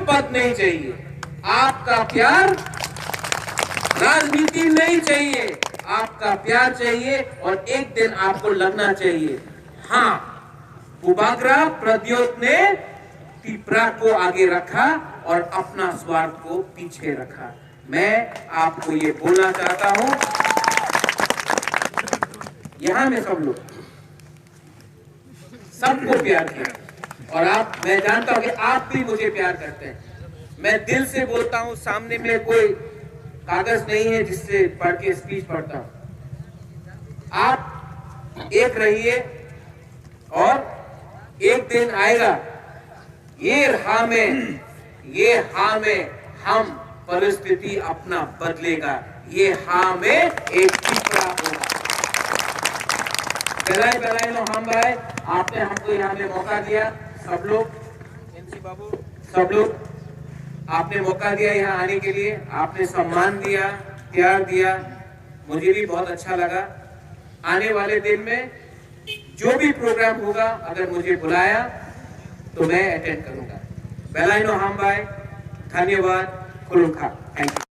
पद नहीं चाहिए, आपका प्यार, राजनीति नहीं चाहिए, आपका प्यार चाहिए। और एक दिन आपको लगना चाहिए, हाँ, उपग्रह प्रद्योत ने तिपरा को आगे रखा और अपना स्वार्थ को पीछे रखा। मैं आपको ये बोलना चाहता हूं, यहां में सब लोग सबको प्यार किया, और आप, मैं जानता हूं कि आप भी मुझे प्यार करते हैं। मैं दिल से बोलता हूं, सामने में कोई कागज नहीं है जिससे पढ़ के स्पीच पढ़ता हूं। आप एक रहिए और एक दिन आएगा, ये हाँ में हम परिस्थिति अपना बदलेगा, ये हाँ में एक तीसरा होगा। बधाई लो हम भाई, आपने हमको यहाँ में मौका दिया, सब लोग, एनसी बाबू, सब लोग आपने मौका दिया यहाँ आने के लिए, आपने सम्मान दिया, प्यार दिया, मुझे भी बहुत अच्छा लगा। आने वाले दिन में जो भी प्रोग्राम होगा, अगर मुझे बुलाया तो मैं अटेंड करूंगा। बेलाइनो हम भाई, धन्यवाद, खुलुखा, थैंक यू।